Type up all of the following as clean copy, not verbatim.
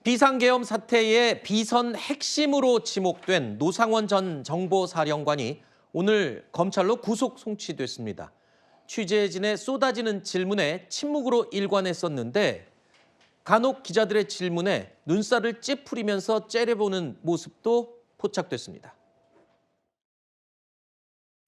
비상계엄 사태의 비선 핵심으로 지목된 노상원 전 정보사령관이 오늘 검찰로 구속 송치됐습니다. 취재진의 쏟아지는 질문에 침묵으로 일관했었는데 간혹 기자들의 질문에 눈살을 찌푸리면서 째려보는 모습도 포착됐습니다.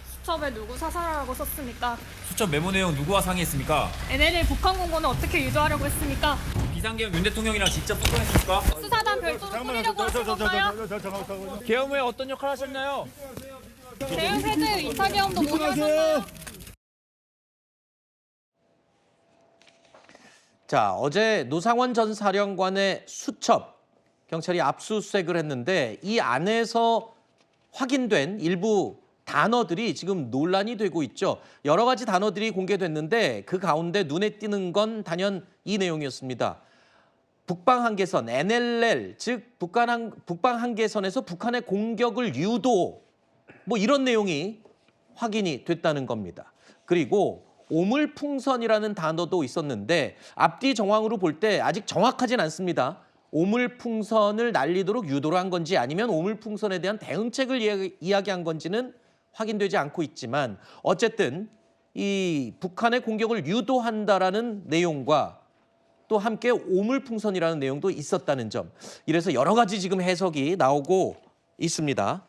수첩에 누구 사살하라고 썼습니까? 수첩 메모 내용 누구와 상의했습니까? NLL 북한 공고는 어떻게 유도하려고 했습니까? 비상계엄 윤 대통령이랑 직접 소통했습니까? 수사단 별도로 꾸리려고 하신 건가요? 계엄 후에 어떤 역할 하셨나요? 대응 세드 2차 계엄도 모의하셨나요? 자, 어제 노상원 전 사령관의 수첩 경찰이 압수수색을 했는데 이 안에서 확인된 일부 단어들이 지금 논란이 되고 있죠. 여러 가지 단어들이 공개됐는데 그 가운데 눈에 띄는 건 단연 이 내용이었습니다. 북방 한계선 NLL 즉 북방 한계선에서 북한의 공격을 유도 이런 내용이 확인이 됐다는 겁니다. 그리고 오물풍선이라는 단어도 있었는데 앞뒤 정황으로 볼 때 아직 정확하진 않습니다. 오물풍선을 날리도록 유도를 한 건지 아니면 오물풍선에 대한 대응책을 이야기한 건지는 확인되지 않고 있지만 어쨌든 이 북한의 공격을 유도한다라는 내용과 또 함께 오물풍선이라는 내용도 있었다는 점. 이래서 여러 가지 지금 해석이 나오고 있습니다.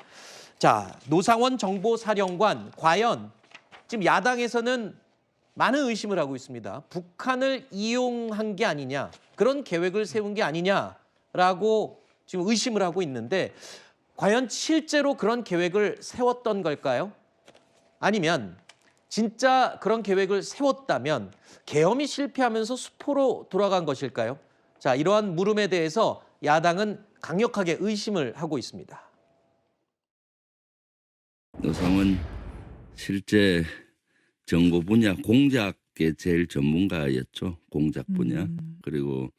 자, 노상원 정보사령관 과연 지금 야당에서는 많은 의심을 하고 있습니다. 북한을 이용한 게 아니냐, 그런 계획을 세운 게 아니냐라고 지금 의심을 하고 있는데 과연 실제로 그런 계획을 세웠던 걸까요? 아니면 진짜 그런 계획을 세웠다면 계엄이 실패하면서 수포로 돌아간 것일까요? 자, 이러한 물음에 대해서 야당은 강력하게 의심을 하고 있습니다. 노상원 실제 정보 분야 공작의 제일 전문가였죠. 공작 분야. 그리고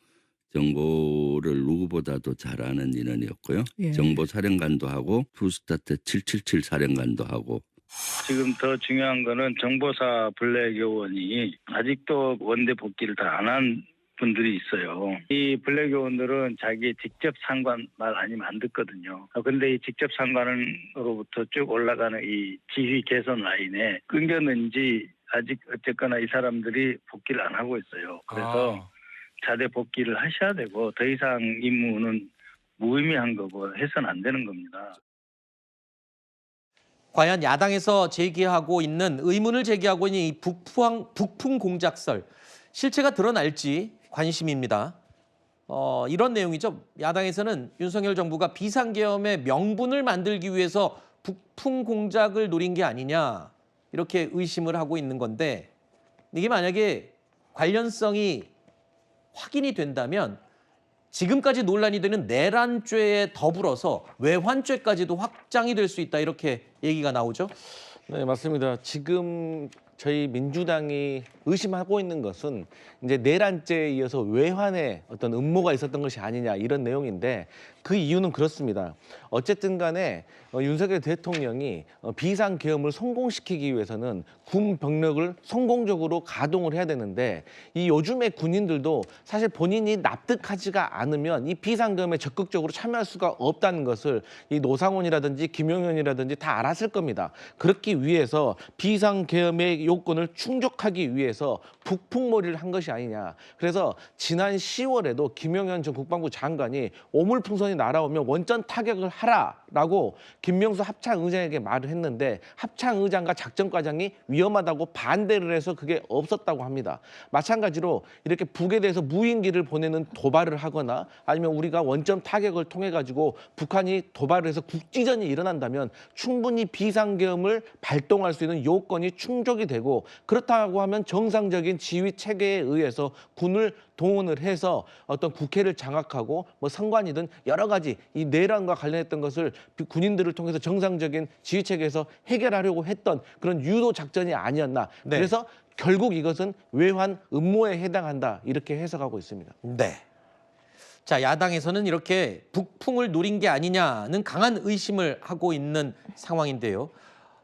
정보를 누구보다도 잘 아는 인원이었고요. 예. 정보사령관도 하고 투스타트 777 사령관도 하고. 지금 더 중요한 거는 정보사 블랙 요원이 아직도 원대 복귀를 다 안 한 분들이 있어요. 이 블랙 요원들은 자기 직접 상관 말 아니면 안 듣거든요. 그런데 이 직접 상관으로부터 쭉 올라가는 이 지휘 개선 라인에 끊겼는지 아직 어쨌거나 이 사람들이 복귀를 안 하고 있어요. 그래서 자대 복귀를 하셔야 되고 더 이상 임무는 무의미한 거고 해서는 안 되는 겁니다. 과연 야당에서 제기하고 있는 의문을 제기하고 있는 이 북풍 공작설 실체가 드러날지 관심입니다. 이런 내용이죠. 야당에서는 윤석열 정부가 비상계엄의 명분을 만들기 위해서 북풍 공작을 노린 게 아니냐 이렇게 의심을 하고 있는 건데 이게 만약에 관련성이 확인이 된다면 지금까지 논란이 되는 내란죄에 더불어서 외환죄까지도 확장이 될 수 있다 이렇게 얘기가 나오죠. 네, 맞습니다. 지금 저희 민주당이 의심하고 있는 것은 이제 내란죄에 이어서 외환의 어떤 음모가 있었던 것이 아니냐 이런 내용인데 그 이유는 그렇습니다. 어쨌든 간에 윤석열 대통령이 비상계엄을 성공시키기 위해서는 군 병력을 성공적으로 가동을 해야 되는데 이 요즘의 군인들도 사실 본인이 납득하지가 않으면 이 비상계엄에 적극적으로 참여할 수가 없다는 것을 이 노상원이라든지 김용현이라든지 다 알았을 겁니다. 그렇기 위해서 비상계엄의 요건을 충족하기 위해서 북풍몰이를 한 것이 아니냐. 그래서 지난 10월에도 김용현 전 국방부 장관이 오물풍선이 날아오면 원전 타격을 하라라고 김명수 합창의장에게 말을 했는데 합창의장과 작전과장이 위험하다고 반대를 해서 그게 없었다고 합니다. 마찬가지로 이렇게 북에 대해서 무인기를 보내는 도발을 하거나 아니면 우리가 원점 타격을 통해 가지고 북한이 도발을 해서 국지전이 일어난다면 충분히 비상계엄을 발동할 수 있는 요건이 충족이 되고 그렇다고 하면 정상적인 지휘 체계에 의해서 군을 동원을 해서 어떤 국회를 장악하고 선관이든 여러 가지 이 내란과 관련했던 것을 군인들을 통해서 정상적인 지휘 체계에서 해결하려고 했던 그런 유도 작전이 아니었나. 네. 그래서 결국 이것은 외환 음모에 해당한다 이렇게 해석하고 있습니다. 네. 자, 야당에서는 이렇게 북풍을 노린 게 아니냐는 강한 의심을 하고 있는 상황인데요.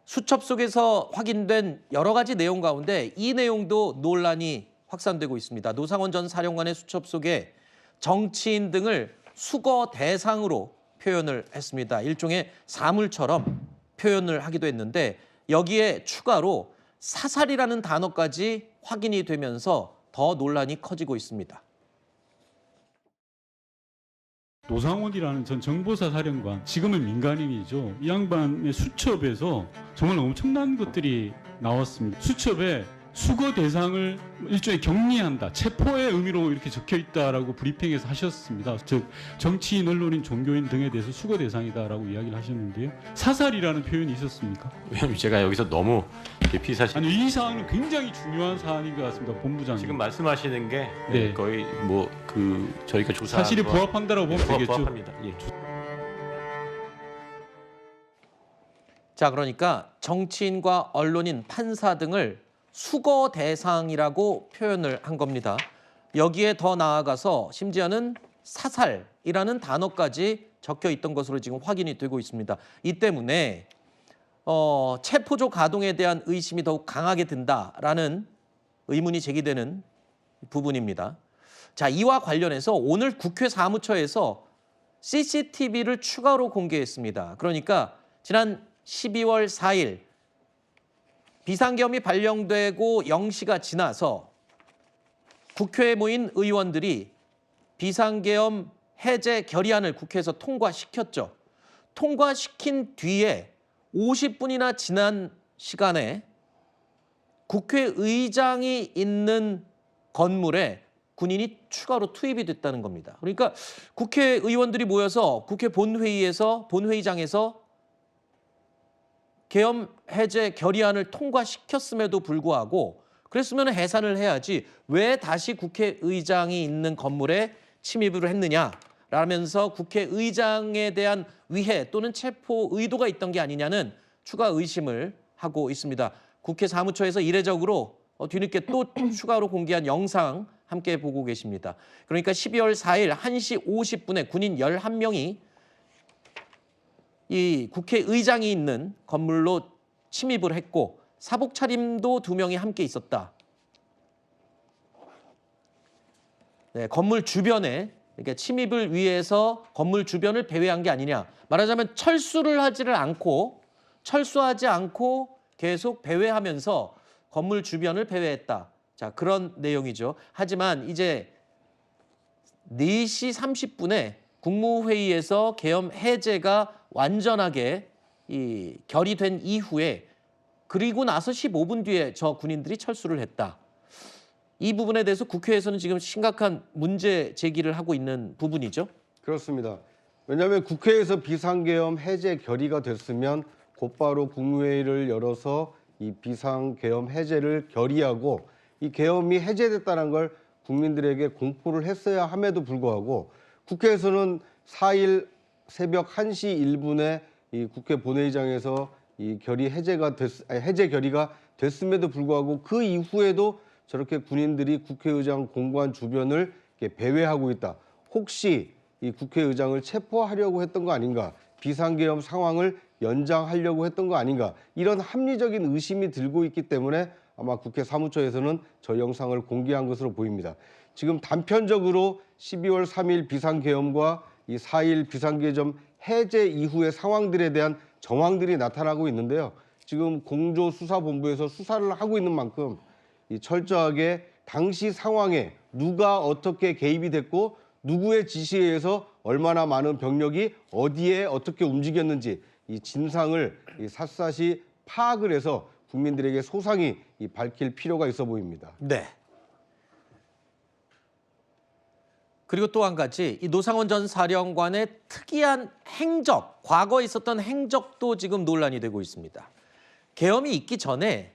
수첩 속에서 확인된 여러 가지 내용 가운데 이 내용도 논란이 확산되고 있습니다. 노상원 전 사령관의 수첩 속에 정치인 등을 수거 대상으로 표현을 했습니다. 일종의 사물처럼 표현을 하기도 했는데 여기에 추가로 사살이라는 단어까지 확인이 되면서 더 논란이 커지고 있습니다. 노상원이라는 전 정보사 사령관, 지금은 민간인이죠. 이 양반의 수첩에서 정말 엄청난 것들이 나왔습니다. 수첩에 수거 대상을 일종의 격리한다, 체포의 의미로 이렇게 적혀 있다라고 브리핑에서 하셨습니다. 즉 정치인, 언론인, 종교인 등에 대해서 수거 대상이다라고 이야기를 하셨는데요. 사살이라는 표현이 있었습니까? 왜냐면 제가 여기서 너무 깊이 사실 아니, 이 사안은 굉장히 중요한 사안인 것 같습니다, 본부장님. 지금 말씀하시는 게 네. 거의 뭐 그 저희가 조사 사실이 부합한다라고 보면 되겠죠. 부합합니다. 예. 자, 그러니까 정치인과 언론인, 판사 등을 수거 대상이라고 표현을 한 겁니다. 여기에 더 나아가서 심지어는 사살이라는 단어까지 적혀 있던 것으로 지금 확인이 되고 있습니다. 이 때문에 체포조 가동에 대한 의심이 더욱 강하게 든다라는 의문이 제기되는 부분입니다. 자, 이와 관련해서 오늘 국회 사무처에서 CCTV를 추가로 공개했습니다. 그러니까 지난 12월 4일 비상계엄이 발령되고 0시가 지나서 국회에 모인 의원들이 비상계엄 해제 결의안을 국회에서 통과시켰죠. 통과시킨 뒤에 50분이나 지난 시간에 국회의장이 있는 건물에 군인이 추가로 투입이 됐다는 겁니다. 그러니까 국회의원들이 모여서 국회 본회의장에서 계엄 해제 결의안을 통과시켰음에도 불구하고 그랬으면 해산을 해야지 왜 다시 국회의장이 있는 건물에 침입을 했느냐라면서 국회의장에 대한 위해 또는 체포 의도가 있던 게 아니냐는 추가 의심을 하고 있습니다. 국회 사무처에서 이례적으로 뒤늦게 또 추가로 공개한 영상 함께 보고 계십니다. 그러니까 12월 4일 1시 50분에 군인 11명이 이 국회의장이 있는 건물로 침입을 했고 사복 차림도 2명이 함께 있었다. 네, 건물 주변에 그러니까 침입을 위해서 건물 주변을 배회한 게 아니냐. 말하자면 철수하지 않고 계속 배회하면서 건물 주변을 배회했다. 자, 그런 내용이죠. 하지만 이제 4시 30분에 국무회의에서 계엄 해제가 완전하게 결의된 이후에 그리고 나서 15분 뒤에 저 군인들이 철수를 했다. 이 부분에 대해서 국회에서는 지금 심각한 문제 제기를 하고 있는 부분이죠. 그렇습니다. 왜냐하면 국회에서 비상계엄 해제 결의가 됐으면 곧바로 국무회의를 열어서 이 비상계엄 해제를 결의하고 이 계엄이 해제됐다는 걸 국민들에게 공포를 했어야 함에도 불구하고 국회에서는 4일 새벽 1시 1분에 이 국회 본회의장에서 이 해제 결의가 됐음에도 불구하고 그 이후에도 저렇게 군인들이 국회의장 공관 주변을 이렇게 배회하고 있다. 혹시 이 국회의장을 체포하려고 했던 거 아닌가? 비상계엄 상황을 연장하려고 했던 거 아닌가? 이런 합리적인 의심이 들고 있기 때문에 아마 국회 사무처에서는 저 영상을 공개한 것으로 보입니다. 지금 단편적으로 12월 3일 비상계엄과 이 4일 비상계엄 해제 이후의 상황들에 대한 정황들이 나타나고 있는데요. 지금 공조수사본부에서 수사를 하고 있는 만큼 이 철저하게 당시 상황에 누가 어떻게 개입이 됐고 누구의 지시에 의해서 얼마나 많은 병력이 어디에 어떻게 움직였는지 이 진상을 샅샅이 파악을 해서 국민들에게 소상히 밝힐 필요가 있어 보입니다. 네. 그리고 또 한 가지 이 노상원 전 사령관의 특이한 행적, 과거에 있었던 행적도 지금 논란이 되고 있습니다. 계엄이 있기 전에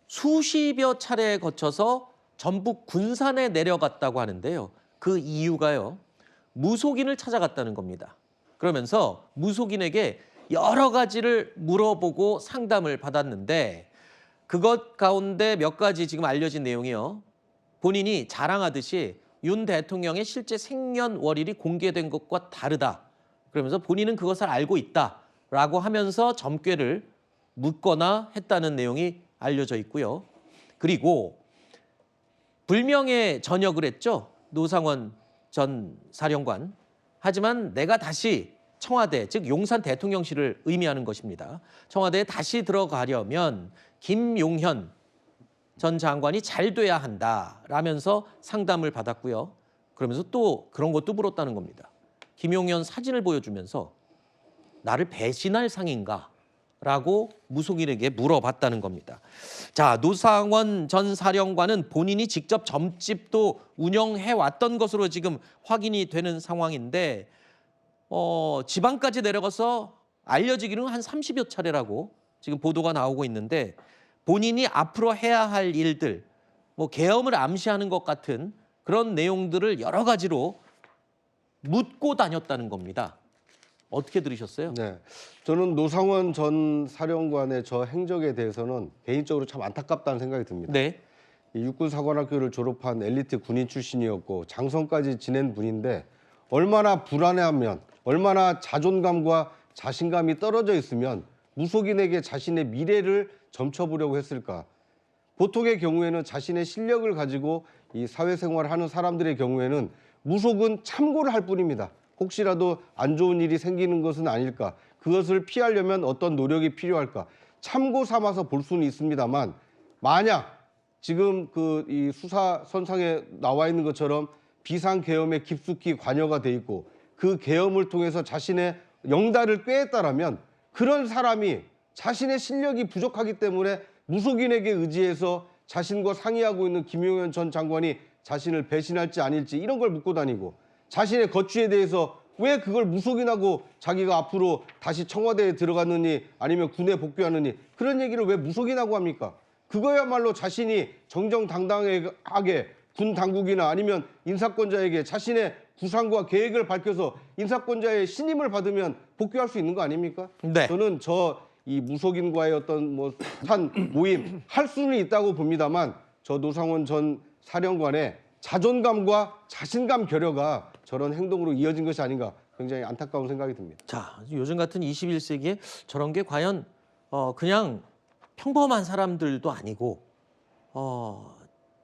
수십여 차례에 거쳐서 전북 군산에 내려갔다고 하는데요. 그 이유가요. 무속인을 찾아갔다는 겁니다. 그러면서 무속인에게 여러 가지를 물어보고 상담을 받았는데 그것 가운데 몇 가지 지금 알려진 내용이요. 본인이 자랑하듯이 윤 대통령의 실제 생년월일이 공개된 것과 다르다. 그러면서 본인은 그것을 알고 있다라고 하면서 점괘를 묻거나 했다는 내용이 알려져 있고요. 그리고 불명예 전역을 했죠. 노상원 전 사령관. 하지만 내가 다시 청와대, 즉 용산 대통령실을 의미하는 것입니다. 청와대에 다시 들어가려면 김용현 전 장관이 잘 돼야 한다라면서 상담을 받았고요. 그러면서 또 그런 것도 물었다는 겁니다. 김용현 사진을 보여주면서 나를 배신할 상인가? 라고 무속인에게 물어봤다는 겁니다. 자, 노상원 전 사령관은 본인이 직접 점집도 운영해왔던 것으로 지금 확인이 되는 상황인데 지방까지 내려가서 알려지기는 한 30여 차례라고 지금 보도가 나오고 있는데 본인이 앞으로 해야 할 일들, 뭐 계엄을 암시하는 것 같은 그런 내용들을 여러 가지로 묻고 다녔다는 겁니다. 어떻게 들으셨어요? 네, 저는 노상원 전 사령관의 저 행적에 대해서는 개인적으로 참 안타깝다는 생각이 듭니다. 네. 이 육군사관학교를 졸업한 엘리트 군인 출신이었고 장성까지 지낸 분인데 얼마나 불안해하면, 얼마나 자존감과 자신감이 떨어져 있으면 무속인에게 자신의 미래를 점쳐보려고 했을까. 보통의 경우에는 자신의 실력을 가지고 이 사회생활을 하는 사람들의 경우에는 무속은 참고를 할 뿐입니다. 혹시라도 안 좋은 일이 생기는 것은 아닐까, 그것을 피하려면 어떤 노력이 필요할까, 참고 삼아서 볼 수는 있습니다만, 만약 지금 이 수사 선상에 나와 있는 것처럼 비상계엄에 깊숙이 관여가 돼 있고 그 계엄을 통해서 자신의 영달을 꾀했다라면 그런 사람이 자신의 실력이 부족하기 때문에 무속인에게 의지해서 자신과 상의하고 있는 김용현 전 장관이 자신을 배신할지 아닐지 이런 걸 묻고 다니고, 자신의 거취에 대해서 왜 그걸 무속인하고 자기가 앞으로 다시 청와대에 들어갔느니 아니면 군에 복귀하느니 그런 얘기를 왜 무속인하고 합니까? 그거야말로 자신이 정정당당하게 군 당국이나 아니면 인사권자에게 자신의 구상과 계획을 밝혀서 인사권자의 신임을 받으면 복귀할 수 있는 거 아닙니까? 네. 저는 이 무속인과의 어떤 한 모임 할 수는 있다고 봅니다만 저 노상원 전 사령관의 자존감과 자신감 결여가 저런 행동으로 이어진 것이 아닌가 굉장히 안타까운 생각이 듭니다. 자, 요즘 같은 21세기에 저런 게 과연 그냥 평범한 사람들도 아니고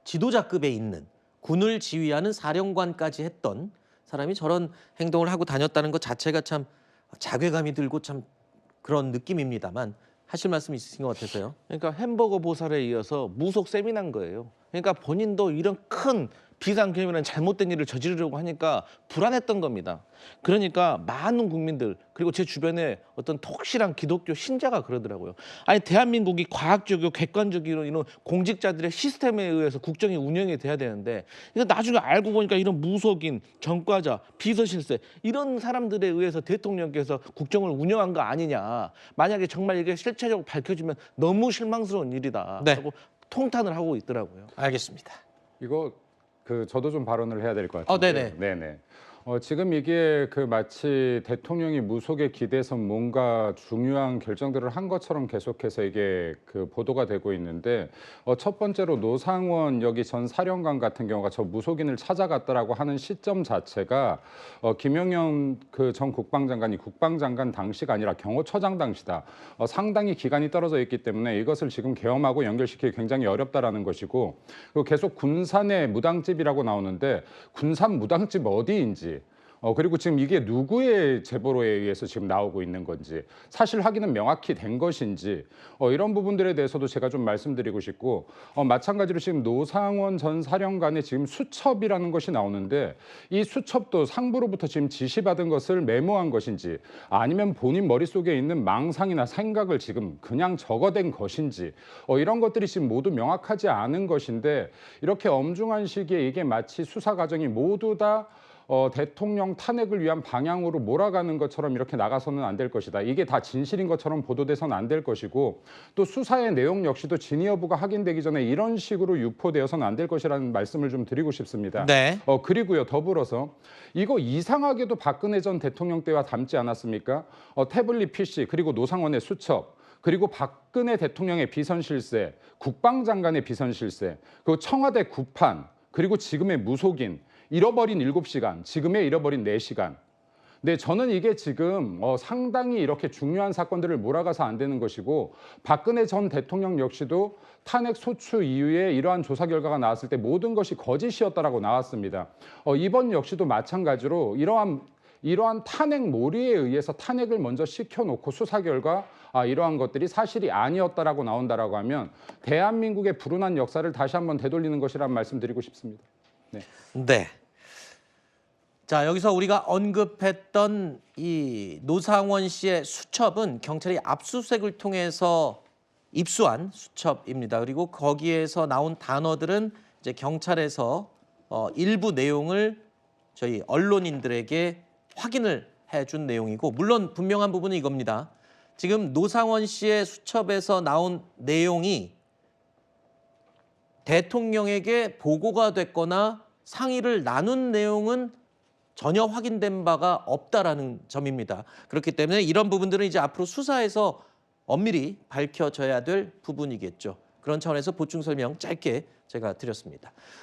지도자급에 있는 군을 지휘하는 사령관까지 했던 사람이 저런 행동을 하고 다녔다는 것 자체가 참 자괴감이 들고 참 그런 느낌입니다만 하실 말씀 있으신 것 같아서요. 그러니까 햄버거 보살에 이어서 무속 세미나인 거예요. 그러니까 본인도 이런 큰 비상계엄이라는 잘못된 일을 저지르려고 하니까 불안했던 겁니다. 그러니까 많은 국민들 그리고 제 주변에 어떤 독실한 기독교 신자가 그러더라고요. 아니 대한민국이 과학적이고 객관적이로 이런 공직자들의 시스템에 의해서 국정이 운영이 돼야 되는데 이거 나중에 알고 보니까 이런 무속인, 전과자, 비서실세 이런 사람들에 의해서 대통령께서 국정을 운영한 거 아니냐. 만약에 정말 이게 실체적으로 밝혀지면 너무 실망스러운 일이다. 네. 하고 통탄을 하고 있더라고요. 알겠습니다. 이거 저도 좀 발언을 해야 될 것 같아요. 네네. 지금 이게 마치 대통령이 무속에 기대서 뭔가 중요한 결정들을 한 것처럼 계속해서 이게 보도가 되고 있는데 첫 번째로 노상원 여기 전 사령관 같은 경우가 저 무속인을 찾아갔다라고 하는 시점 자체가 김용현 전 국방장관이 국방장관 당시가 아니라 경호처장 당시다. 상당히 기간이 떨어져 있기 때문에 이것을 지금 계엄하고 연결시키기 굉장히 어렵다라는 것이고, 그리고 계속 군산의 무당집이라고 나오는데 군산 무당집 어디인지, 그리고 지금 이게 누구의 제보로에 의해서 지금 나오고 있는 건지, 사실 확인은 명확히 된 것인지, 이런 부분들에 대해서도 제가 좀 말씀드리고 싶고, 마찬가지로 지금 노상원 전 사령관의 지금 수첩이라는 것이 나오는데 이 수첩도 상부로부터 지금 지시받은 것을 메모한 것인지 아니면 본인 머릿속에 있는 망상이나 생각을 지금 그냥 적어댄 것인지, 이런 것들이 지금 모두 명확하지 않은 것인데 이렇게 엄중한 시기에 이게 마치 수사 과정이 모두 다 대통령 탄핵을 위한 방향으로 몰아가는 것처럼 이렇게 나가서는 안 될 것이다. 이게 다 진실인 것처럼 보도돼서는 안 될 것이고, 또 수사의 내용 역시도 진위 여부가 확인되기 전에 이런 식으로 유포되어서는 안 될 것이라는 말씀을 좀 드리고 싶습니다. 네. 그리고요, 더불어서 이거 이상하게도 박근혜 전 대통령 때와 닮지 않았습니까? 태블릿 PC 그리고 노상원의 수첩, 그리고 박근혜 대통령의 비선실세, 국방장관의 비선실세, 그리고 청와대 구판, 그리고 지금의 무속인, 잃어버린 7시간, 지금의 잃어버린 4시간. 네, 저는 이게 지금 상당히 이렇게 중요한 사건들을 몰아가서 안 되는 것이고, 박근혜 전 대통령 역시도 탄핵 소추 이후에 이러한 조사 결과가 나왔을 때 모든 것이 거짓이었다라고 나왔습니다. 이번 역시도 마찬가지로 이러한 이러한 탄핵 몰이에 의해서 탄핵을 먼저 시켜놓고 수사 결과 이러한 것들이 사실이 아니었다라고 나온다라고 하면 대한민국의 불운한 역사를 다시 한번 되돌리는 것이라는 말씀드리고 싶습니다. 네. 네. 자, 여기서 우리가 언급했던 이 노상원 씨의 수첩은 경찰이 압수수색을 통해서 입수한 수첩입니다. 그리고 거기에서 나온 단어들은 이제 경찰에서 일부 내용을 저희 언론인들에게 확인을 해준 내용이고, 물론 분명한 부분은 이겁니다. 지금 노상원 씨의 수첩에서 나온 내용이 대통령에게 보고가 됐거나 상의를 나눈 내용은 전혀 확인된 바가 없다라는 점입니다. 그렇기 때문에 이런 부분들은 이제 앞으로 수사에서 엄밀히 밝혀져야 될 부분이겠죠. 그런 차원에서 보충 설명 짧게 제가 드렸습니다.